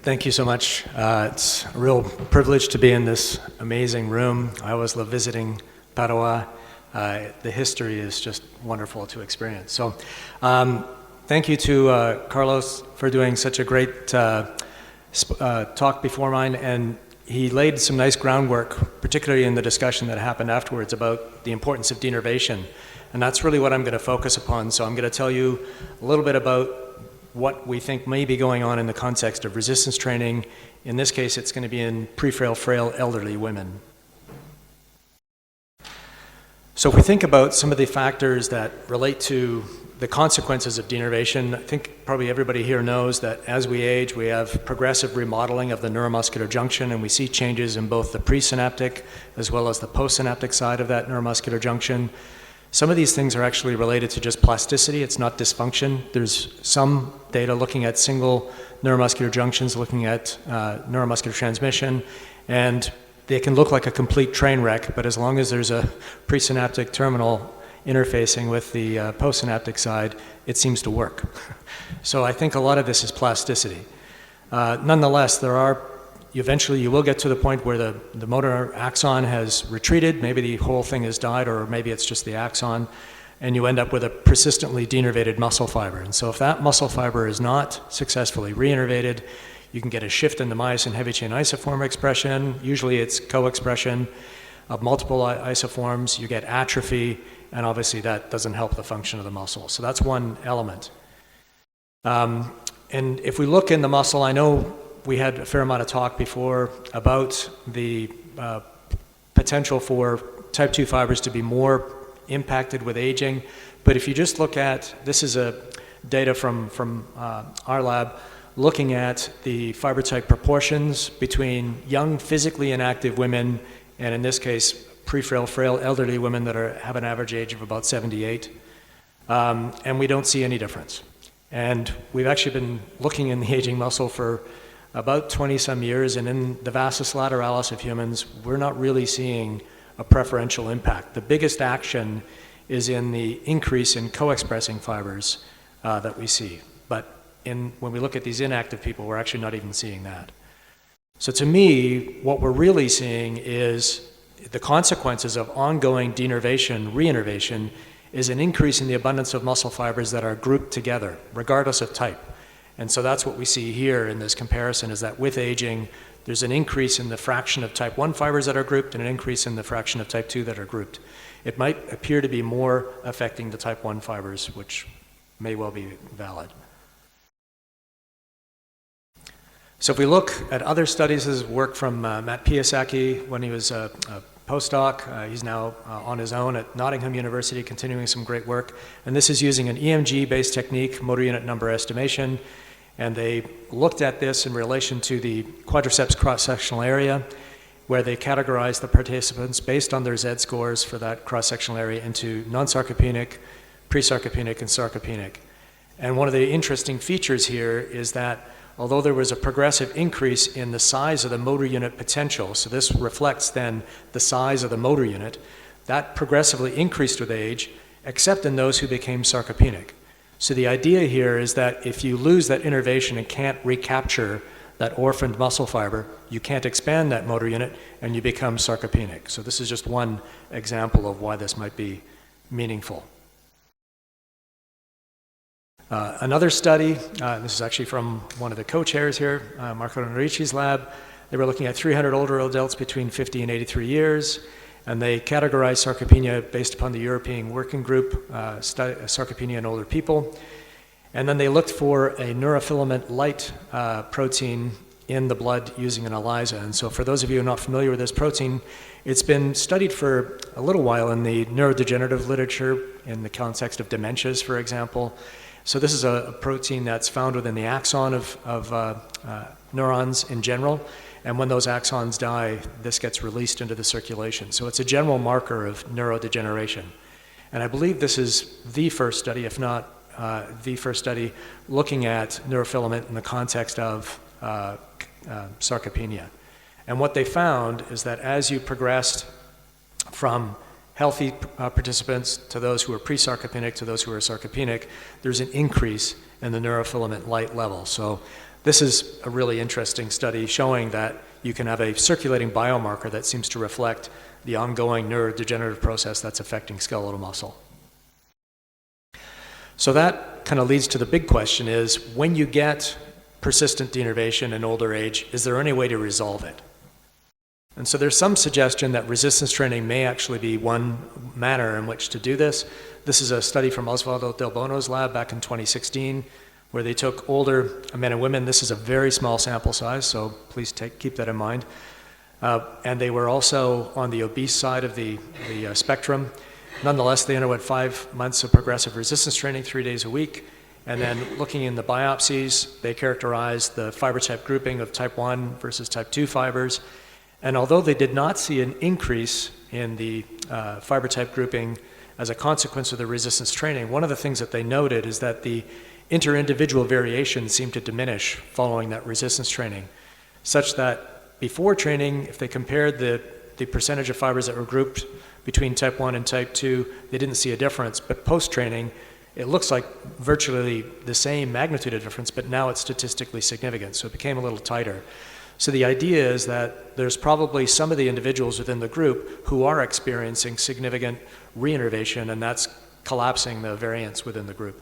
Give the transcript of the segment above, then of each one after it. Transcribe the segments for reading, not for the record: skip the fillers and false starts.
Thank you so much. It's a real privilege to be in this amazing room. I always love visiting Padua. The history is just wonderful to experience. So thank you to Carlos for doing such a great talk before mine, and he laid some nice groundwork, particularly in the discussion that happened afterwards about the importance of denervation. And that's really what I'm going to focus upon. So I'm going to tell you a little bit about what we think may be going on in the context of resistance training. In this case, it's going to be in pre-frail, frail, elderly women. So if we think about some of the factors that relate to the consequences of denervation, I think probably everybody here knows that as we age, we have progressive remodeling of the neuromuscular junction, and we see changes in both the presynaptic as well as the postsynaptic side of that neuromuscular junction. Some of these things are actually related to just plasticity. It's not dysfunction. There's some data looking at single neuromuscular junctions, looking at neuromuscular transmission, and they can look like a complete train wreck, but as long as there's a presynaptic terminal interfacing with the postsynaptic side, it seems to work. So I think a lot of this is plasticity. Nonetheless, eventually you will get to the point where the motor axon has retreated, maybe the whole thing has died, or maybe it's just the axon, and you end up with a persistently denervated muscle fiber. And so if that muscle fiber is not successfully reinnervated, you can get a shift in the myosin heavy chain isoform expression. Usually it's co-expression of multiple isoforms. You get atrophy, and obviously that doesn't help the function of the muscle. So that's one element. And if we look in the muscle, I know we had a fair amount of talk before about the potential for type 2 fibers to be more impacted with aging. But if you just look at, this is data from our lab, looking at the fiber type proportions between young, physically inactive women, and in this case, pre-frail, frail, elderly women that have an average age of about 78, and we don't see any difference. And we've actually been looking in the aging muscle for about 20-some years, and in the vastus lateralis of humans, we're not really seeing a preferential impact. The biggest action is in the increase in co-expressing fibers that we see. But when we look at these inactive people, we're actually not even seeing that. So to me, what we're really seeing is the consequences of ongoing denervation, reinnervation, is an increase in the abundance of muscle fibers that are grouped together, regardless of type. And so that's what we see here in this comparison, is that with aging, there's an increase in the fraction of type 1 fibers that are grouped and an increase in the fraction of type 2 that are grouped. It might appear to be more affecting the type 1 fibers, which may well be valid. So if we look at other studies, this is work from Matt Piasecki when he was a postdoc. He's now on his own at Nottingham University, continuing some great work. And this is using an EMG-based technique, motor unit number estimation. And they looked at this in relation to the quadriceps cross-sectional area, where they categorized the participants based on their Z scores for that cross-sectional area into non-sarcopenic, pre-sarcopenic, and sarcopenic. And one of the interesting features here is that although there was a progressive increase in the size of the motor unit potential, so this reflects then the size of the motor unit, that progressively increased with age, except in those who became sarcopenic. So the idea here is that if you lose that innervation and can't recapture that orphaned muscle fiber, you can't expand that motor unit and you become sarcopenic. So this is just one example of why this might be meaningful. Another study, this is actually from one of the co-chairs here, Marco Nurici's lab. They were looking at 300 older adults between 50 and 83 years, and they categorized sarcopenia based upon the European Working Group, sarcopenia in older people. And then they looked for a neurofilament light protein in the blood using an ELISA. And so for those of you who are not familiar with this protein, it's been studied for a little while in the neurodegenerative literature in the context of dementias, for example. So this is a protein that's found within the axon of neurons in general, and when those axons die, this gets released into the circulation. So it's a general marker of neurodegeneration. And I believe this is the first study, if not the first study, looking at neurofilament in the context of sarcopenia. And what they found is that as you progressed from healthy participants to those who are pre-sarcopenic to those who are sarcopenic, there's an increase in the neurofilament light level. So This is a really interesting study showing that you can have a circulating biomarker that seems to reflect the ongoing neurodegenerative process that's affecting skeletal muscle. So that kind of leads to the big question is, when you get persistent denervation in older age, is there any way to resolve it? And so there's some suggestion that resistance training may actually be one manner in which to do this. This is a study from Osvaldo Del Bono's lab back in 2016, where they took older men and women. This is a very small sample size, so please keep that in mind. And they were also on the obese side of the spectrum. Nonetheless, they underwent 5 months of progressive resistance training, 3 days a week. And then looking in the biopsies, they characterized the fiber type grouping of type 1 versus type 2 fibers. And although they did not see an increase in the fiber type grouping as a consequence of the resistance training, one of the things that they noted is that the inter-individual variation seemed to diminish following that resistance training, such that before training, if they compared the percentage of fibers that were grouped between type 1 and type 2, they didn't see a difference. But post-training, it looks like virtually the same magnitude of difference, but now it's statistically significant, so it became a little tighter. So the idea is that there's probably some of the individuals within the group who are experiencing significant reinnervation, and that's collapsing the variance within the group.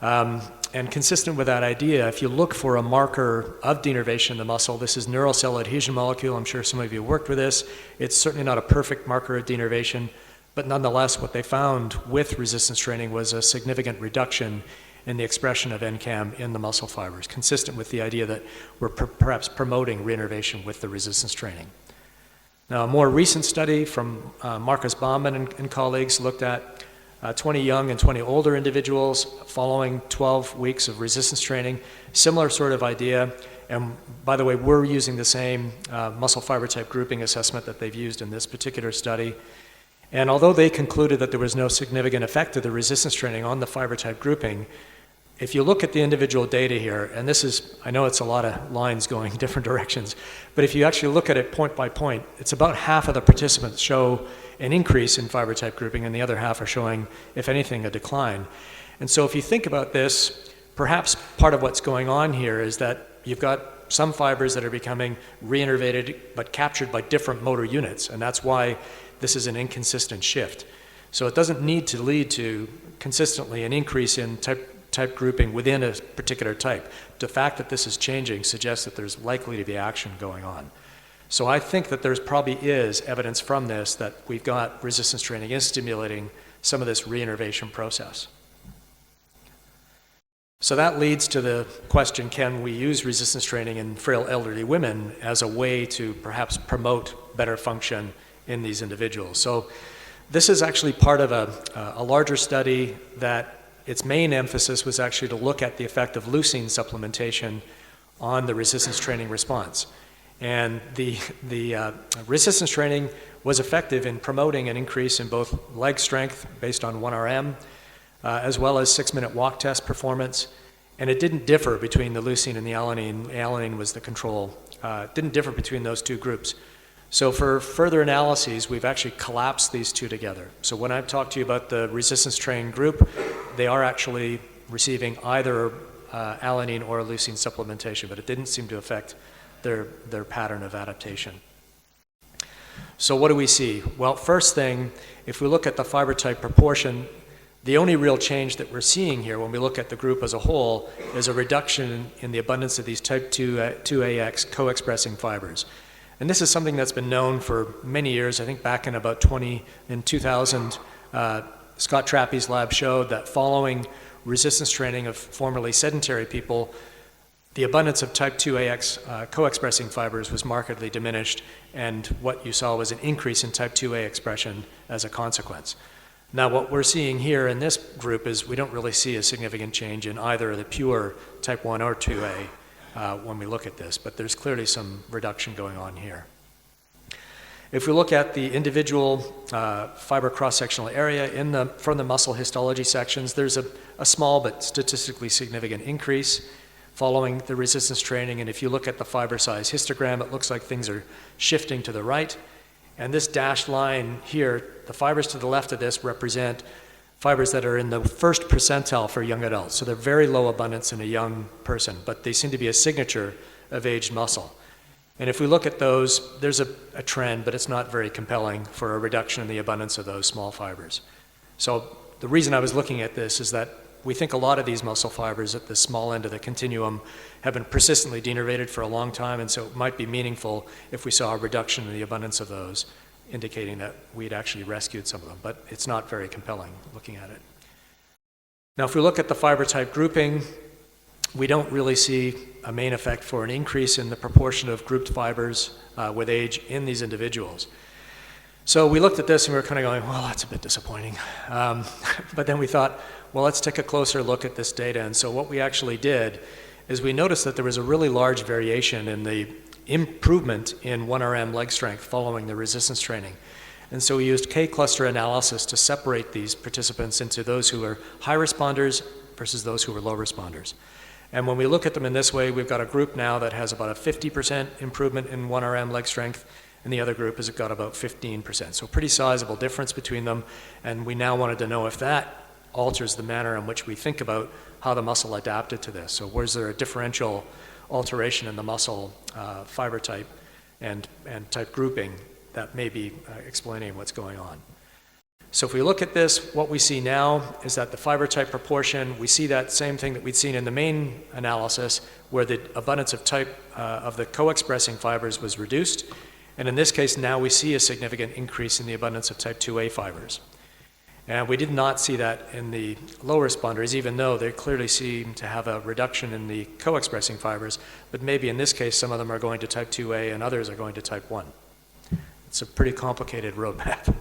And consistent with that idea, if you look for a marker of denervation in the muscle, this is neural cell adhesion molecule. I'm sure some of you worked with this. It's certainly not a perfect marker of denervation, but nonetheless, what they found with resistance training was a significant reduction in the expression of NCAM in the muscle fibers, consistent with the idea that we're perhaps promoting reinnervation with the resistance training. Now, a more recent study from Marcus Baumann and colleagues looked at 20 young and 20 older individuals following 12 weeks of resistance training, similar sort of idea. And by the way, we're using the same muscle fiber type grouping assessment that they've used in this particular study. And although they concluded that there was no significant effect of the resistance training on the fiber type grouping, if you look at the individual data here, and this is, I know it's a lot of lines going different directions, but if you actually look at it point by point, it's about half of the participants show an increase in fiber type grouping, and the other half are showing, if anything, a decline. And so if you think about this, perhaps part of what's going on here is that you've got some fibers that are becoming reinnervated but captured by different motor units, and that's why this is an inconsistent shift. So it doesn't need to lead to consistently an increase in type grouping within a particular type. The fact that this is changing suggests that there's likely to be action going on. So I think that there's probably is evidence from this that we've got resistance training is stimulating some of this reinnervation process. So that leads to the question, can we use resistance training in frail elderly women as a way to perhaps promote better function in these individuals? So this is actually part of a larger study that its main emphasis was actually to look at the effect of leucine supplementation on the resistance training response. And the resistance training was effective in promoting an increase in both leg strength based on 1RM, as well as 6-minute walk test performance. And it didn't differ between the leucine and the alanine. Alanine was the control. It didn't differ between those two groups. So for further analyses, we've actually collapsed these two together. So when I talk to you about the resistance training group, they are actually receiving either alanine or leucine supplementation, but it didn't seem to affect their pattern of adaptation. So what do we see? Well, first thing, if we look at the fiber type proportion, the only real change that we're seeing here when we look at the group as a whole is a reduction in the abundance of these type 2AX co-expressing fibers. And this is something that's been known for many years. I think back in about 2000, Scott Trappy's lab showed that following resistance training of formerly sedentary people, the abundance of type 2AX co-expressing fibers was markedly diminished, and what you saw was an increase in type 2A expression as a consequence. Now, what we're seeing here in this group is we don't really see a significant change in either the pure type 1 or 2A when we look at this, but there's clearly some reduction going on here. If we look at the individual fiber cross-sectional area from the muscle histology sections, there's a small but statistically significant increase following the resistance training. And if you look at the fiber size histogram, it looks like things are shifting to the right. And this dashed line here, the fibers to the left of this represent fibers that are in the first percentile for young adults. So they're very low abundance in a young person, but they seem to be a signature of aged muscle. And if we look at those, there's a trend, but it's not very compelling for a reduction in the abundance of those small fibers. So the reason I was looking at this is that we think a lot of these muscle fibers at the small end of the continuum have been persistently denervated for a long time, and so it might be meaningful if we saw a reduction in the abundance of those, indicating that we'd actually rescued some of them, but it's not very compelling looking at it. Now, if we look at the fiber type grouping, we don't really see a main effect for an increase in the proportion of grouped fibers with age in these individuals. So we looked at this and we were kind of going, well, that's a bit disappointing. But then we thought, well, let's take a closer look at this data. And so what we actually did is we noticed that there was a really large variation in the improvement in 1RM leg strength following the resistance training. And so we used K-cluster analysis to separate these participants into those who were high responders versus those who were low responders. And when we look at them in this way, we've got a group now that has about a 50% improvement in 1RM leg strength, and the other group has got about 15%. So pretty sizable difference between them, and we now wanted to know if that alters the manner in which we think about how the muscle adapted to this. So was there a differential alteration in the muscle fiber type and type grouping that may be explaining what's going on? So if we look at this, what we see now is that the fiber type proportion, we see that same thing that we'd seen in the main analysis, where the abundance of type of the co-expressing fibers was reduced. And in this case, now we see a significant increase in the abundance of type 2A fibers. And we did not see that in the low responders, even though they clearly seem to have a reduction in the co-expressing fibers, but maybe in this case, some of them are going to type 2A and others are going to type 1. It's a pretty complicated roadmap.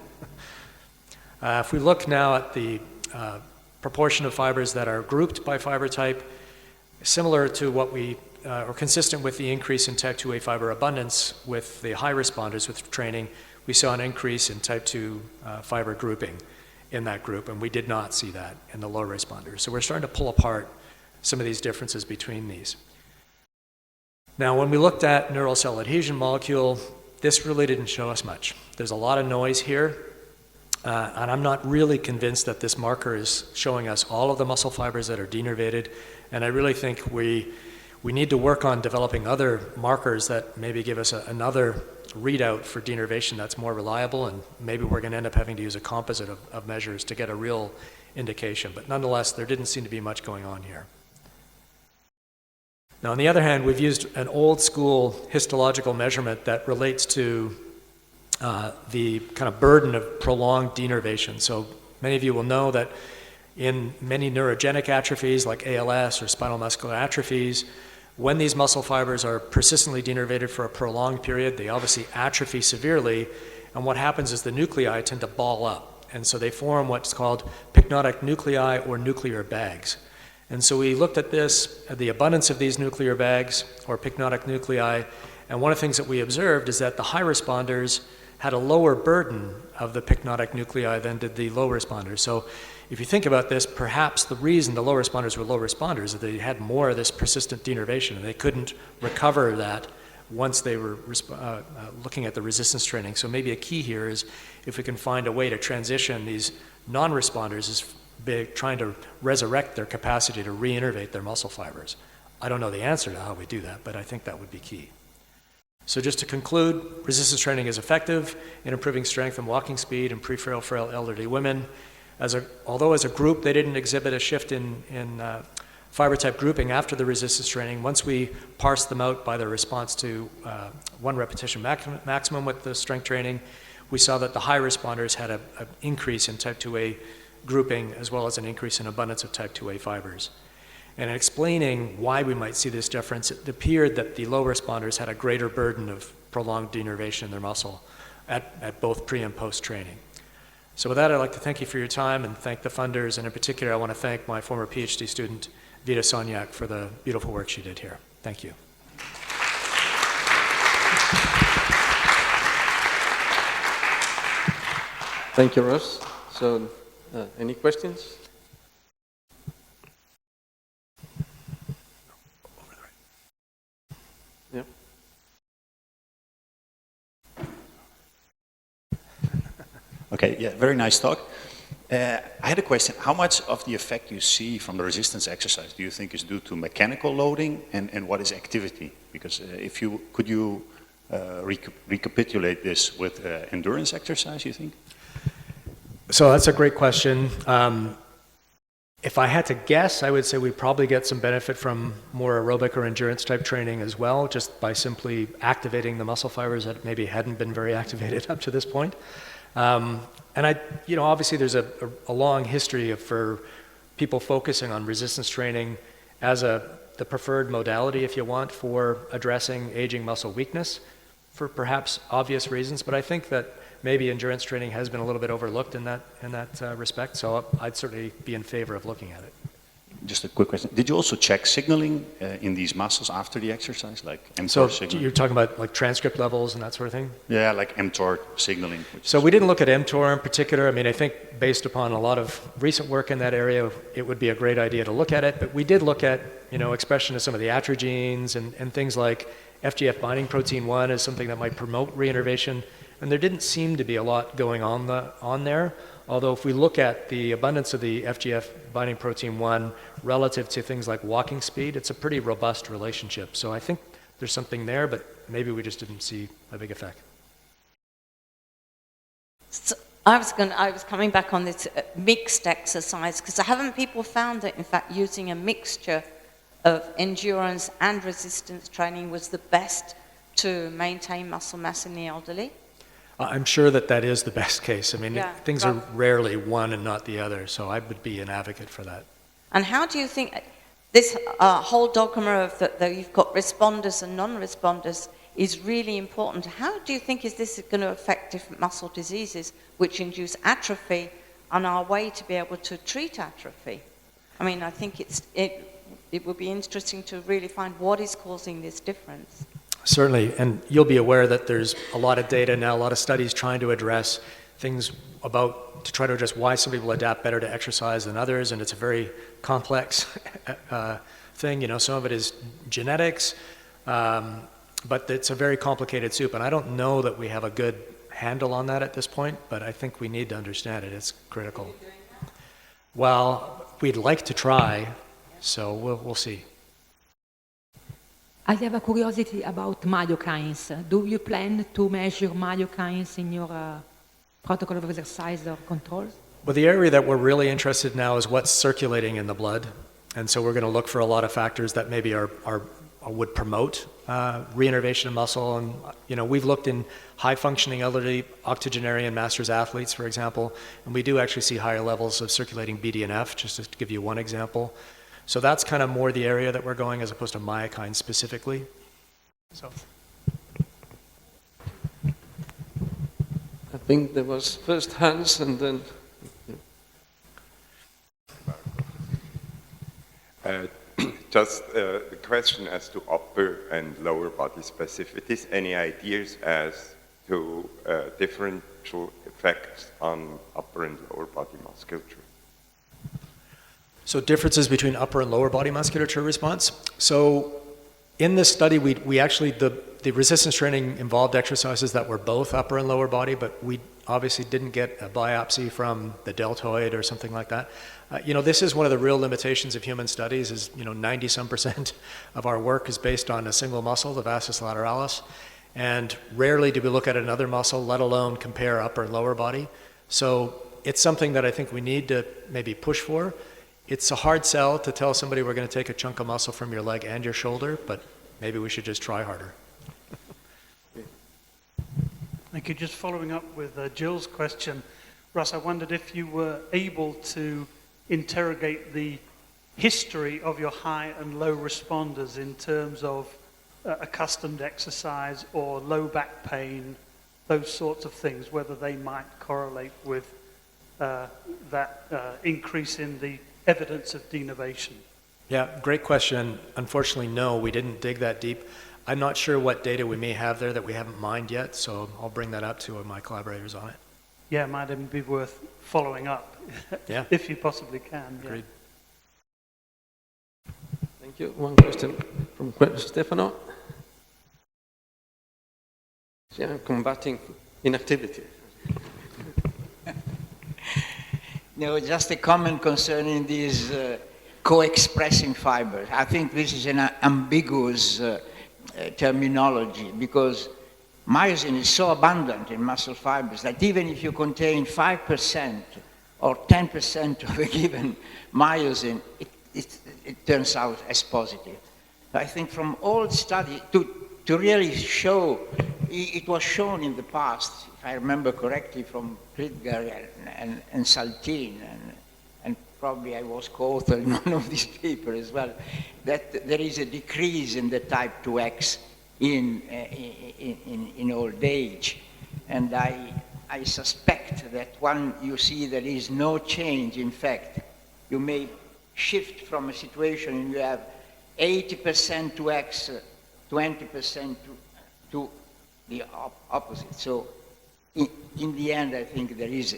If we look now at the proportion of fibers that are grouped by fiber type, similar to what we, or consistent with the increase in type 2A fiber abundance with the high responders with training, we saw an increase in type 2 fiber grouping in that group, and we did not see that in the low responders. So we're starting to pull apart some of these differences between these. Now, when we looked at neural cell adhesion molecule, this really didn't show us much. There's a lot of noise here. And I'm not really convinced that this marker is showing us all of the muscle fibers that are denervated. And I really think we need to work on developing other markers that maybe give us another readout for denervation that's more reliable. And maybe we're going to end up having to use a composite of measures to get a real indication. But nonetheless, there didn't seem to be much going on here. Now, on the other hand, we've used an old school histological measurement that relates to the kind of burden of prolonged denervation. So many of you will know that in many neurogenic atrophies like ALS or spinal muscular atrophies, when these muscle fibers are persistently denervated for a prolonged period, they obviously atrophy severely, and what happens is the nuclei tend to ball up, and so they form what's called pycnotic nuclei or nuclear bags. And so we looked at this, the abundance of these nuclear bags or pycnotic nuclei, and one of the things that we observed is that the high responders had a lower burden of the pycnotic nuclei than did the low responders. So if you think about this, perhaps the reason the low responders were low responders is that they had more of this persistent denervation, and they couldn't recover that once they were looking at the resistance training. So maybe a key here is if we can find a way to transition these non-responders is trying to resurrect their capacity to reinnervate their muscle fibers. I don't know the answer to how we do that, but I think that would be key. So just to conclude, resistance training is effective in improving strength and walking speed in pre-frail, frail elderly women. Although as a group they didn't exhibit a shift in fiber type grouping after the resistance training, once we parsed them out by their response to one repetition maximum with the strength training, we saw that the high responders had an increase in type 2A grouping as well as an increase in abundance of type 2A fibers. And in explaining why we might see this difference, it appeared that the low responders had a greater burden of prolonged denervation in their muscle at both pre and post training. So with that, I'd like to thank you for your time and thank the funders, and in particular, I want to thank my former PhD student, Vita Sonyak, for the beautiful work she did here. Thank you. Thank you, Russ. So, any questions? Yeah. Okay, yeah, very nice talk. I had a question. How much of the effect you see from the resistance exercise do you think is due to mechanical loading, and what is activity? Because could you recapitulate this with endurance exercise, you think? So that's a great question. If I had to guess, I would say we probably get some benefit from more aerobic or endurance type training as well, just by simply activating the muscle fibers that maybe hadn't been very activated up to this point. Obviously there's a long history for people focusing on resistance training as the preferred modality, if you want, for addressing aging muscle weakness for perhaps obvious reasons. But I think that maybe endurance training has been a little bit overlooked in that respect. So I'd certainly be in favor of looking at it. Just a quick question. Did you also check signaling in these muscles after the exercise, like mTOR So signaling? you're talking about like transcript levels and that sort of thing? Yeah, like mTOR signaling. So we didn't look at mTOR in particular. I mean, I think based upon a lot of recent work in that area, it would be a great idea to look at it. But we did look at, expression of some of the attrogenes and things like FGF binding protein 1 is something that might promote reinnervation. And there didn't seem to be a lot going on there. Although if we look at the abundance of the FGF binding protein 1 relative to things like walking speed, it's a pretty robust relationship. So I think there's something there, but maybe we just didn't see a big effect. So I was coming back on this mixed exercise, because haven't people found that in fact using a mixture of endurance and resistance training was the best to maintain muscle mass in the elderly? I'm sure that is the best case. I mean, Yeah, things are rarely one and not the other, so I would be an advocate for that. And how do you think this whole dogma of that you've got responders and non-responders is really important? How do you think is this going to affect different muscle diseases which induce atrophy on our way to be able to treat atrophy? I mean, I think it would be interesting to really find what is causing this difference. Certainly, and you'll be aware that there's a lot of data now, a lot of studies trying to address things to try to address why some people adapt better to exercise than others, and it's a very complex thing. Some of it is genetics, but it's a very complicated soup, and I don't know that we have a good handle on that at this point, but I think we need to understand it. It's critical. Well, we'd like to try, so we'll see. I have a curiosity about myokines. Do you plan to measure myokines in your protocol of exercise or controls? Well, the area that we're really interested now is what's circulating in the blood. And so we're going to look for a lot of factors that maybe would promote reinnervation of muscle. And, we've looked in high-functioning elderly octogenarian masters athletes, for example, and we do actually see higher levels of circulating BDNF, just to give you one example. So that's kind of more the area that we're going as opposed to myokine specifically. So. I think there was first Hans and then... Just the question as to upper and lower body specificities. Any ideas as to differential effects on upper and lower body musculature? So differences between upper and lower body musculature response. So in this study, we actually, the resistance training involved exercises that were both upper and lower body, but we obviously didn't get a biopsy from the deltoid or something like that. This is one of the real limitations of human studies is, 90% of our work is based on a single muscle, the vastus lateralis, and rarely do we look at another muscle, let alone compare upper and lower body. So it's something that I think we need to maybe push for. It's a hard sell to tell somebody we're going to take a chunk of muscle from your leg and your shoulder, but maybe we should just try harder. Thank you. Just following up with Jill's question, Russ, I wondered if you were able to interrogate the history of your high and low responders in terms of accustomed exercise or low back pain, those sorts of things, whether they might correlate with that increase in the evidence of denervation. Yeah, great question. Unfortunately, no, we didn't dig that deep. I'm not sure what data we may have there that we haven't mined yet, so I'll bring that up to my collaborators on it. Yeah, it might even be worth following up, Yeah. if you possibly can. Agreed. Thank Thank you. One question from Stefano. Yeah, combating inactivity. No, just a comment concerning these co-expressing fibers. I think this is an ambiguous terminology because myosin is so abundant in muscle fibers that even if you contain 5% or 10% of a given myosin, it turns out as positive. I think from all studies, to really show, it was shown in the past, if I remember correctly, from Pritgar and Saltin, and probably I was co-author in one of these papers as well, that there is a decrease in the type 2X in old age. And I suspect that when you see there is no change, in fact, you may shift from a situation and you have 80% 2X, 20% to the opposite. So in the end, I think there is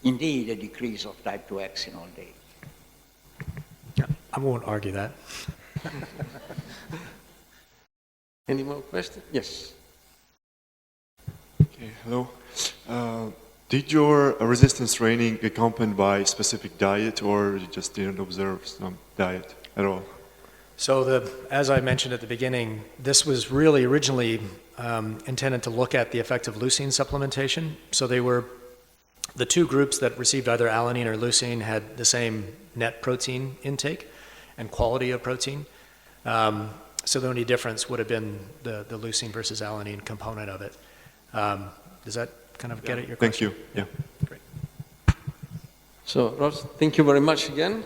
indeed a decrease of type 2X in old age. Yeah, I won't argue that. Any more questions? Yes. Okay, hello. Did your resistance training accompanied by specific diet, or you just didn't observe some diet at all? So as I mentioned at the beginning, this was really originally intended to look at the effect of leucine supplementation. So they were, the two groups that received either alanine or leucine had the same net protein intake and quality of protein. So the only difference would have been the leucine versus alanine component of it. Does that kind of get at your question? Thank you. Yeah. Great. So, Ross, thank you very much again.